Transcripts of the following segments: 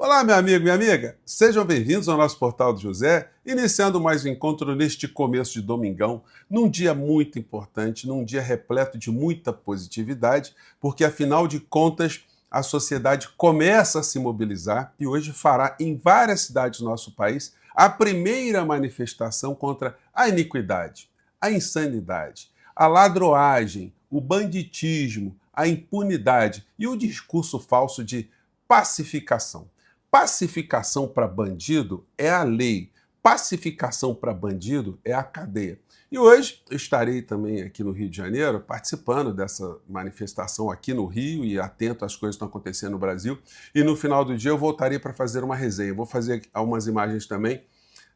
Olá, meu amigo, minha amiga. Sejam bem-vindos ao nosso Portal do José, iniciando mais um encontro neste começo de domingão, num dia muito importante, num dia repleto de muita positividade, porque afinal de contas a sociedade começa a se mobilizar e hoje fará em várias cidades do nosso país a primeira manifestação contra a iniquidade, a insanidade, a ladroagem, o banditismo, a impunidade e o discurso falso de pacificação. Pacificação para bandido é a lei, pacificação para bandido é a cadeia. E hoje eu estarei também aqui no Rio de Janeiro participando dessa manifestação aqui no Rio e atento às coisas que estão acontecendo no Brasil. E no final do dia eu voltarei para fazer uma resenha. Vou fazer algumas imagens também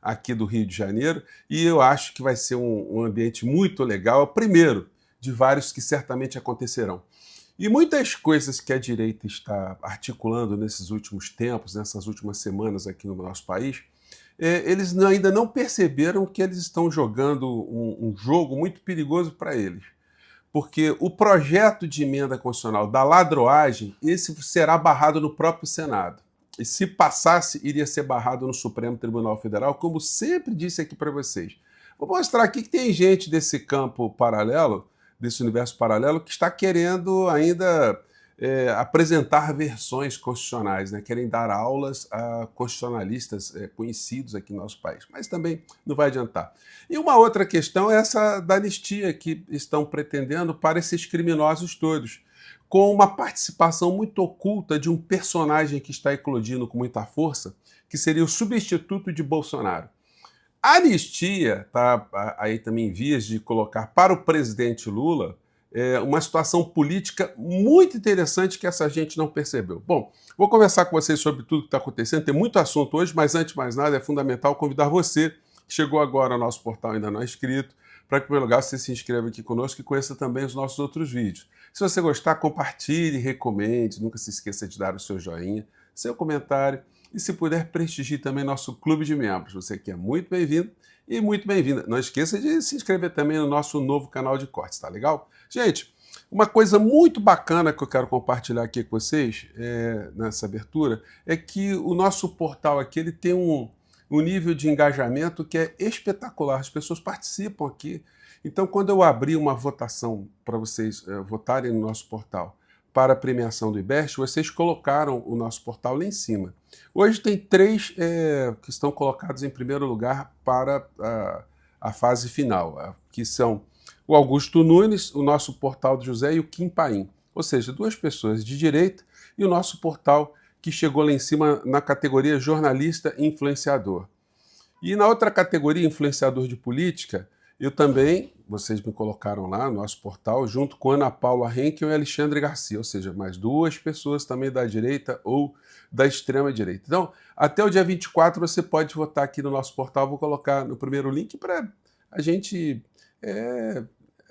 aqui do Rio de Janeiro e eu acho que vai ser um ambiente muito legal. É o primeiro de vários que certamente acontecerão. E muitas coisas que a direita está articulando nesses últimos tempos, nessas últimas semanas aqui no nosso país, eles ainda não perceberam que eles estão jogando um jogo muito perigoso para eles. Porque o projeto de emenda constitucional da ladroagem, esse será barrado no próprio Senado. E se passasse, iria ser barrado no Supremo Tribunal Federal, como sempre disse aqui para vocês. Vou mostrar aqui que tem gente desse campo paralelo, desse universo paralelo, que está querendo ainda apresentar versões constitucionais, né? Querem dar aulas a constitucionalistas conhecidos aqui no nosso país, mas também não vai adiantar. E uma outra questão é essa da anistia que estão pretendendo para esses criminosos todos, com uma participação muito oculta de um personagem que está eclodindo com muita força, que seria o substituto de Bolsonaro. A anistia está aí também em vias de colocar para o presidente Lula uma situação política muito interessante que essa gente não percebeu. Bom, vou conversar com vocês sobre tudo que está acontecendo, tem muito assunto hoje, mas antes de mais nada é fundamental convidar você, que chegou agora ao nosso portal ainda não é inscrito, para que, em primeiro lugar, você se inscreva aqui conosco e conheça também os nossos outros vídeos. Se você gostar, compartilhe, recomende, nunca se esqueça de dar o seu joinha, seu comentário, e se puder, prestigie também nosso clube de membros. Você que é muito bem-vindo e muito bem-vinda. Não esqueça de se inscrever também no nosso novo canal de cortes, tá legal? Gente, uma coisa muito bacana que eu quero compartilhar aqui com vocês nessa abertura é que o nosso portal aqui ele tem um nível de engajamento que é espetacular. As pessoas participam aqui. Então, quando eu abrir uma votação para vocês votarem no nosso portal para a premiação do IBEST, vocês colocaram o nosso portal lá em cima. Hoje tem três que estão colocados em primeiro lugar para a fase final, que são o Augusto Nunes, o nosso portal do José e o Kim Paim. Ou seja, duas pessoas de direita e o nosso portal que chegou lá em cima na categoria jornalista e influenciador. E na outra categoria, influenciador de política, eu também, vocês me colocaram lá no nosso portal, junto com Ana Paula Henkel e Alexandre Garcia, ou seja, mais duas pessoas também da direita ou da extrema-direita. Então, até o dia 24 você pode votar aqui no nosso portal, vou colocar no primeiro link para a gente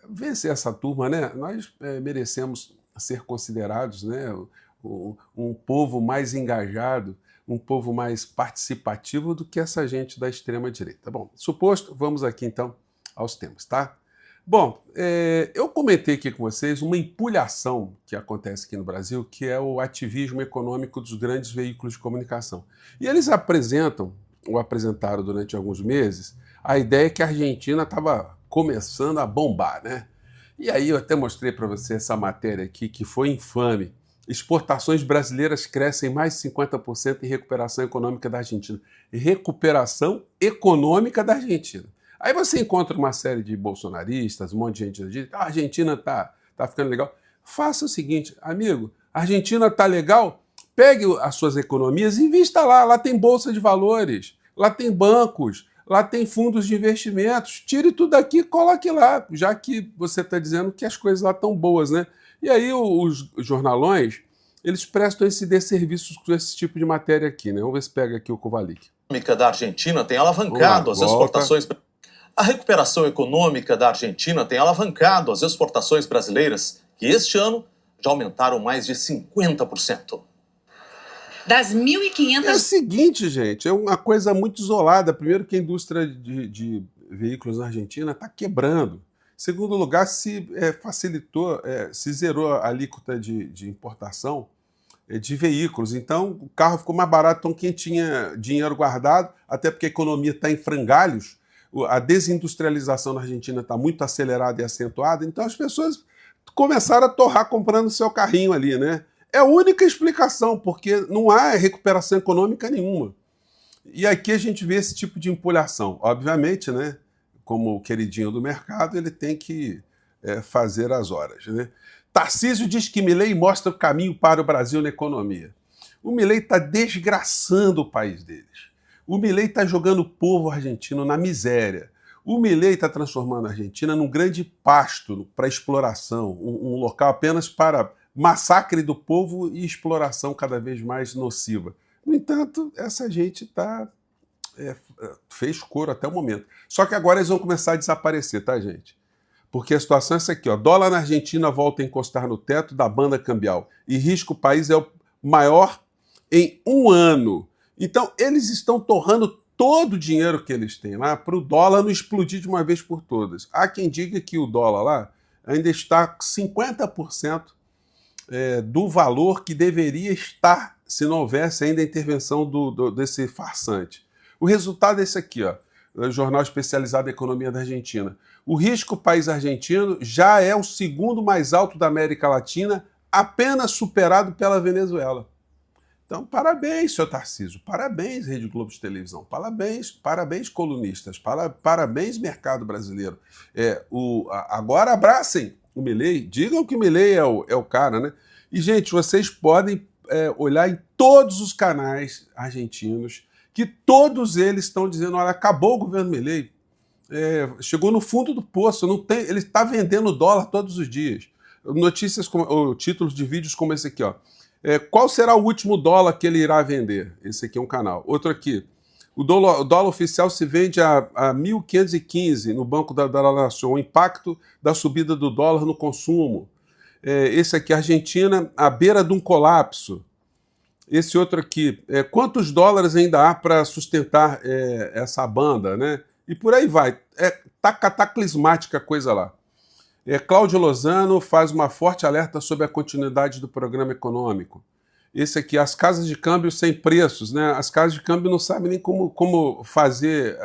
vencer essa turma, né? Nós merecemos ser considerados, né, um povo mais engajado, um povo mais participativo do que essa gente da extrema-direita. Bom, suposto, vamos aqui então aos temas, tá? Bom, eu comentei aqui com vocês uma empulhação que acontece aqui no Brasil, que é o ativismo econômico dos grandes veículos de comunicação. E eles apresentam, ou apresentaram durante alguns meses, a ideia que a Argentina estava começando a bombar, né? E aí eu até mostrei para você essa matéria aqui, que foi infame. Exportações brasileiras crescem mais de 50% em recuperação econômica da Argentina. Recuperação econômica da Argentina. Aí você encontra uma série de bolsonaristas, um monte de gente que diz a Argentina tá ficando legal. Faça o seguinte, amigo, a Argentina tá legal, pegue as suas economias e invista lá. Lá tem bolsa de valores, lá tem bancos, lá tem fundos de investimentos. Tire tudo daqui e coloque lá, já que você está dizendo que as coisas lá estão boas, né? E aí os jornalões, eles prestam esse desserviço com esse tipo de matéria aqui, né? Vamos ver se pega aqui o Kovalik. A econômica da Argentina tem alavancado as exportações. A recuperação econômica da Argentina tem alavancado as exportações brasileiras, que este ano já aumentaram mais de 50%. Das 1.500... É o seguinte, gente, é uma coisa muito isolada. Primeiro que a indústria de veículos na Argentina está quebrando. Segundo lugar, se facilitou, se zerou a alíquota de importação de veículos. Então, o carro ficou mais barato, então quem tinha dinheiro guardado, até porque a economia está em frangalhos, a desindustrialização na Argentina está muito acelerada e acentuada, então as pessoas começaram a torrar comprando seu carrinho ali, né? É a única explicação, porque não há recuperação econômica nenhuma. E aqui a gente vê esse tipo de empolhação. Obviamente, né, como o queridinho do mercado, ele tem que fazer as horas, né? Tarcísio diz que Milei mostra o caminho para o Brasil na economia. O Milei está desgraçando o país deles. O Milei está jogando o povo argentino na miséria. O Milei está transformando a Argentina num grande pasto para exploração, um local apenas para massacre do povo e exploração cada vez mais nociva. No entanto, essa gente fez coro até o momento. Só que agora eles vão começar a desaparecer, tá, gente? Porque a situação é essa aqui, ó. Dólar na Argentina volta a encostar no teto da banda cambial e risco o país é o maior em um ano. Então, eles estão torrando todo o dinheiro que eles têm lá para o dólar não explodir de uma vez por todas. Há quem diga que o dólar lá ainda está 50% do valor que deveria estar se não houvesse ainda a intervenção desse farsante. O resultado é esse aqui, ó, o jornal especializado em economia da Argentina. O risco país argentino já é o segundo mais alto da América Latina, apenas superado pela Venezuela. Então, parabéns, senhor Tarcísio, parabéns, Rede Globo de televisão, parabéns colunistas, parabéns, mercado brasileiro. Agora abracem o Milei, digam que o Milei é o cara, né? E, gente, vocês podem olhar em todos os canais argentinos, que todos eles estão dizendo, olha, acabou o governo Milei, chegou no fundo do poço, ele está vendendo dólar todos os dias. Notícias, ou títulos de vídeos como esse aqui, ó. Qual será o último dólar que ele irá vender? Esse aqui é um canal. Outro aqui. O dólar oficial se vende a 1.515 no Banco da Nação. O impacto da subida do dólar no consumo. Esse aqui, Argentina, à beira de um colapso. Esse outro aqui. Quantos dólares ainda há para sustentar essa banda, né? E por aí vai. Tá cataclismática a coisa lá. Cláudio Lozano faz uma forte alerta sobre a continuidade do programa econômico. Esse aqui, as casas de câmbio sem preços, né? As casas de câmbio não sabem nem como fazer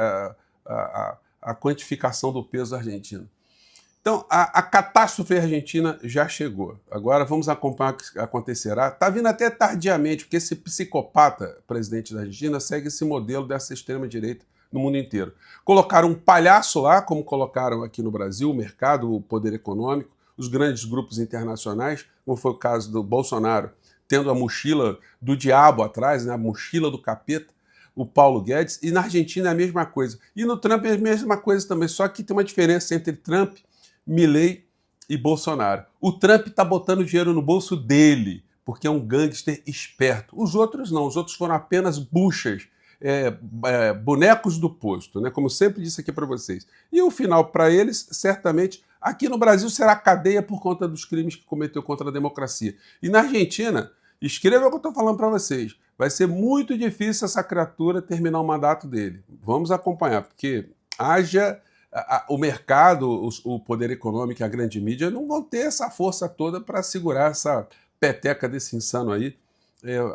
a quantificação do peso argentino. Então, a catástrofe argentina já chegou. Agora vamos acompanhar o que acontecerá. Está vindo até tardiamente, porque esse psicopata, presidente da Argentina, segue esse modelo dessa extrema-direita no mundo inteiro. Colocaram um palhaço lá, como colocaram aqui no Brasil, o mercado, o poder econômico, os grandes grupos internacionais, como foi o caso do Bolsonaro, tendo a mochila do diabo atrás, né, a mochila do capeta, o Paulo Guedes, e na Argentina é a mesma coisa. E no Trump é a mesma coisa também, só que tem uma diferença entre Trump, Milei e Bolsonaro. O Trump está botando dinheiro no bolso dele, porque é um gangster esperto. Os outros não, os outros foram apenas buchas, bonecos do posto, né? Como sempre disse aqui para vocês. E o final para eles, certamente, aqui no Brasil será cadeia por conta dos crimes que cometeu contra a democracia. E na Argentina, escreva o que eu estou falando para vocês, vai ser muito difícil essa criatura terminar o mandato dele. Vamos acompanhar, porque o mercado, o poder econômico e a grande mídia não vão ter essa força toda para segurar essa peteca desse insano aí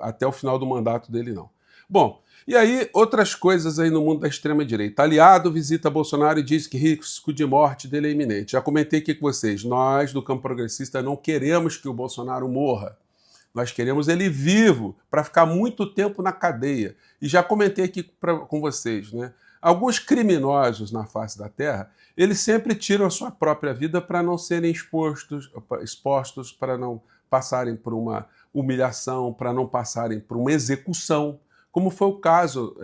até o final do mandato dele, não. Bom, e aí, outras coisas aí no mundo da extrema-direita. Aliado visita Bolsonaro e diz que risco de morte dele é iminente. Já comentei aqui com vocês, nós do campo progressista não queremos que o Bolsonaro morra. Nós queremos ele vivo para ficar muito tempo na cadeia. E já comentei aqui com vocês, né? Alguns criminosos na face da terra, eles sempre tiram a sua própria vida para não serem expostos, para não passarem por uma humilhação, para não passarem por uma execução, como foi o caso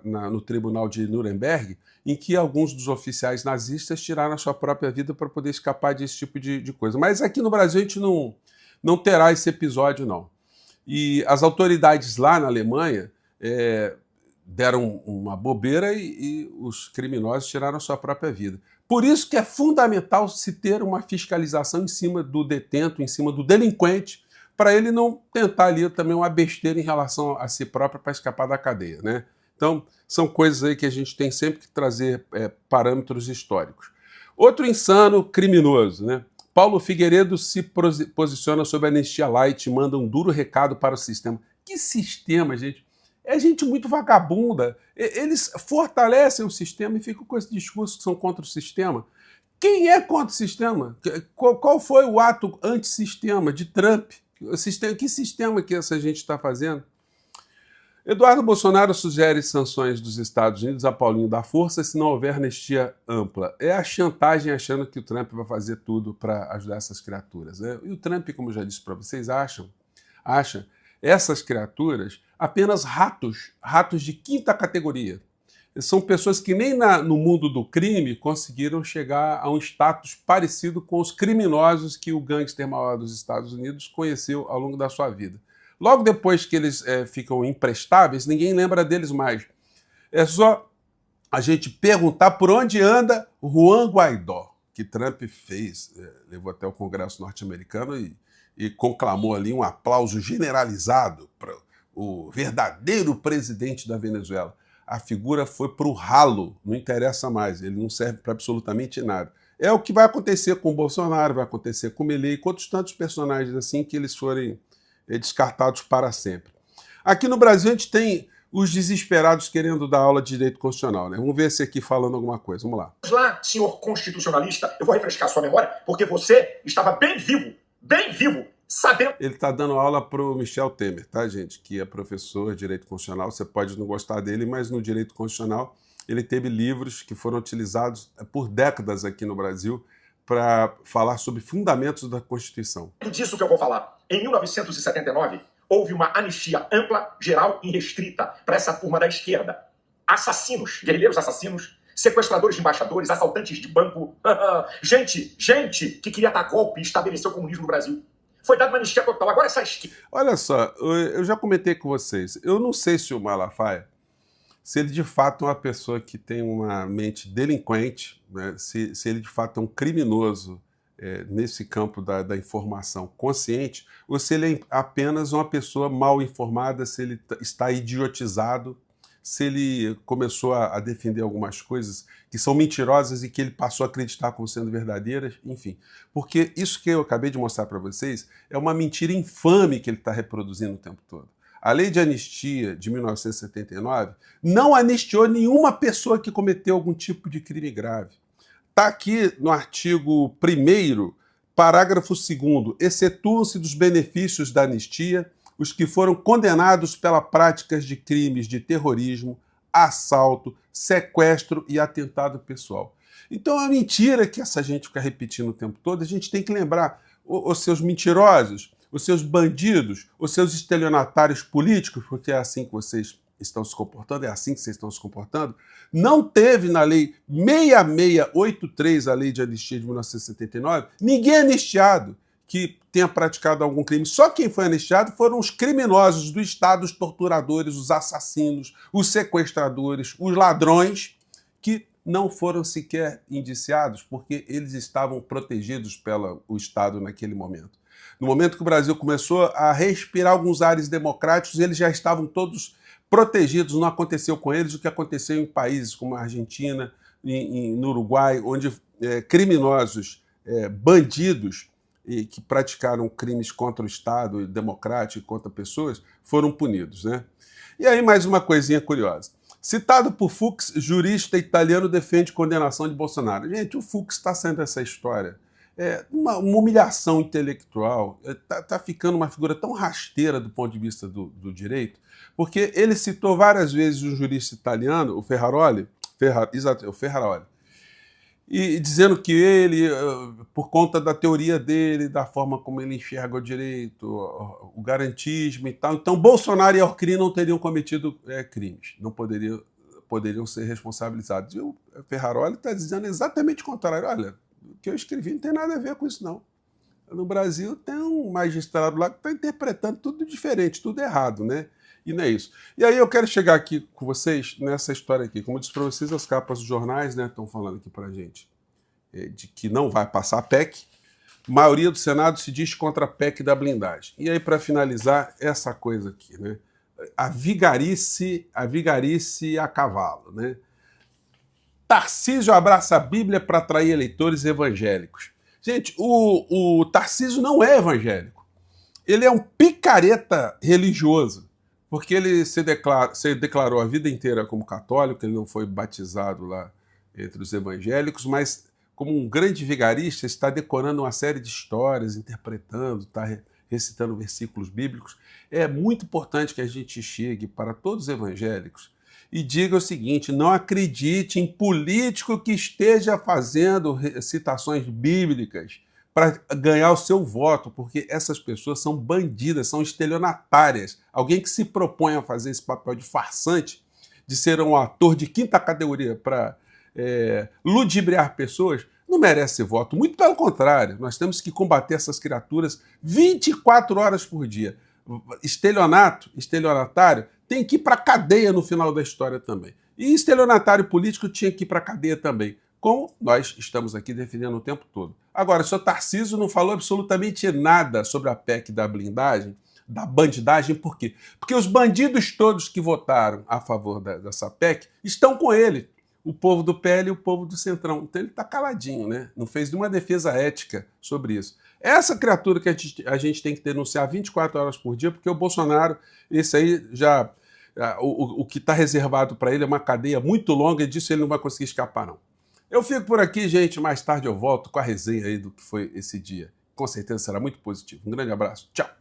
no tribunal de Nuremberg, em que alguns dos oficiais nazistas tiraram a sua própria vida para poder escapar desse tipo de coisa. Mas aqui no Brasil a gente não terá esse episódio, não. E as autoridades lá na Alemanha deram uma bobeira e os criminosos tiraram a sua própria vida. Por isso que é fundamental se ter uma fiscalização em cima do detento, em cima do delinquente, para ele não tentar ali também uma besteira em relação a si próprio para escapar da cadeia, né? Então, são coisas aí que a gente tem sempre que trazer parâmetros históricos. Outro insano criminoso, né? Paulo Figueiredo se posiciona sobre a anistia light e manda um duro recado para o sistema. Que sistema, gente? É gente muito vagabunda. Eles fortalecem o sistema e ficam com esse discurso que são contra o sistema. Quem é contra o sistema? Qual foi o ato antissistema de Trump? Que sistema que essa gente está fazendo? Eduardo Bolsonaro sugere sanções dos Estados Unidos a Paulinho da Força se não houver anistia ampla. É a chantagem achando que o Trump vai fazer tudo para ajudar essas criaturas, né? E o Trump, como eu já disse para vocês, acha essas criaturas apenas ratos de quinta categoria. São pessoas que nem no mundo do crime conseguiram chegar a um status parecido com os criminosos que o gangster maior dos Estados Unidos conheceu ao longo da sua vida. Logo depois que eles ficam imprestáveis, ninguém lembra deles mais. É só a gente perguntar por onde anda Juan Guaidó, que Trump fez, levou até o Congresso norte-americano e conclamou ali um aplauso generalizado para o verdadeiro presidente da Venezuela. A figura foi para o ralo, não interessa mais, ele não serve para absolutamente nada. É o que vai acontecer com o Bolsonaro, vai acontecer com o Milei e com outros tantos personagens assim que eles forem descartados para sempre. Aqui no Brasil a gente tem os desesperados querendo dar aula de direito constitucional, né? Vamos ver se aqui falando alguma coisa, vamos lá. Vamos lá, senhor constitucionalista, eu vou refrescar a sua memória, porque você estava bem vivo, sabendo... Ele está dando aula para o Michel Temer, tá, gente? Que é professor de direito constitucional, você pode não gostar dele, mas no direito constitucional ele teve livros que foram utilizados por décadas aqui no Brasil para falar sobre fundamentos da Constituição. É disso que eu vou falar. Em 1979, houve uma anistia ampla, geral e restrita para essa turma da esquerda. Assassinos, guerrilheiros assassinos, sequestradores de embaixadores, assaltantes de banco, gente que queria dar golpe e estabelecer o comunismo no Brasil. Foi dada uma anistia total. Agora essa esquerda... Olha só, eu já comentei com vocês, eu não sei se o Malafaia, se ele de fato é uma pessoa que tem uma mente delinquente, né? Se ele de fato é um criminoso nesse campo da informação consciente, ou se ele é apenas uma pessoa mal informada, se ele está idiotizado, se ele começou a defender algumas coisas que são mentirosas e que ele passou a acreditar como sendo verdadeiras, enfim. Porque isso que eu acabei de mostrar para vocês é uma mentira infame que ele está reproduzindo o tempo todo. A lei de anistia de 1979 não anistiou nenhuma pessoa que cometeu algum tipo de crime grave. Está aqui no artigo 1º, parágrafo 2º, excetuam-se dos benefícios da anistia os que foram condenados pela práticas de crimes de terrorismo, assalto, sequestro e atentado pessoal. Então é uma mentira que essa gente fica repetindo o tempo todo. A gente tem que lembrar, os seus mentirosos, os seus bandidos, os seus estelionatários políticos, porque é assim que vocês estão se comportando, é assim que vocês estão se comportando, não teve na lei 6683, a lei de anistia de 1979, ninguém anistiado que tenha praticado algum crime. Só quem foi anistiado foram os criminosos do Estado, os torturadores, os assassinos, os sequestradores, os ladrões, que não foram sequer indiciados porque eles estavam protegidos pelo Estado naquele momento. No momento que o Brasil começou a respirar alguns ares democráticos, eles já estavam todos protegidos. Não aconteceu com eles o que aconteceu em países como a Argentina, no Uruguai, onde criminosos, bandidos, que praticaram crimes contra o Estado democrático, contra pessoas, foram punidos, né? E aí mais uma coisinha curiosa. Citado por Fux, jurista italiano defende condenação de Bolsonaro. Gente, o Fux está sendo essa história. Uma humilhação intelectual, está ficando uma figura tão rasteira do ponto de vista do direito, porque ele citou várias vezes um jurista italiano, o Ferraroli, e dizendo que ele, por conta da teoria dele, da forma como ele enxerga o direito, o garantismo e tal, então Bolsonaro e Alckmin não teriam cometido crimes, não poderiam ser responsabilizados. E o Ferraroli está dizendo exatamente o contrário. Olha, o que eu escrevi não tem nada a ver com isso, não. No Brasil tem um magistrado lá que está interpretando tudo diferente, tudo errado, né? E não é isso. E aí eu quero chegar aqui com vocês nessa história aqui. Como eu disse para vocês, as capas dos jornais, né, estão falando aqui para a gente de que não vai passar a PEC. A maioria do Senado se diz contra a PEC da blindagem. E aí, para finalizar, essa coisa aqui, né? A vigarice a cavalo, né? Tarcísio abraça a Bíblia para atrair eleitores evangélicos. Gente, o Tarcísio não é evangélico. Ele é um picareta religioso, porque ele se declarou a vida inteira como católico, ele não foi batizado lá entre os evangélicos, mas como um grande vigarista está decorando uma série de histórias, interpretando, está recitando versículos bíblicos. É muito importante que a gente chegue para todos os evangélicos e diga o seguinte: não acredite em político que esteja fazendo citações bíblicas para ganhar o seu voto, porque essas pessoas são bandidas, são estelionatárias. Alguém que se propõe a fazer esse papel de farsante, de ser um ator de quinta categoria para ludibriar pessoas, não merece voto. Muito pelo contrário, nós temos que combater essas criaturas 24 horas por dia. Estelionatário, tem que ir para a cadeia no final da história também. E estelionatário político tinha que ir para a cadeia também, como nós estamos aqui defendendo o tempo todo. Agora, o senhor Tarcísio não falou absolutamente nada sobre a PEC da blindagem, da bandidagem, por quê? Porque os bandidos todos que votaram a favor dessa PEC estão com ele. O povo do PL e o povo do Centrão. Então ele está caladinho, né? Não fez nenhuma defesa ética sobre isso. Essa criatura que a gente tem que denunciar 24 horas por dia, porque o Bolsonaro, esse aí já... O que está reservado para ele é uma cadeia muito longa e disso ele não vai conseguir escapar, não. Eu fico por aqui, gente. Mais tarde eu volto com a resenha aí do que foi esse dia. Com certeza será muito positivo. Um grande abraço. Tchau.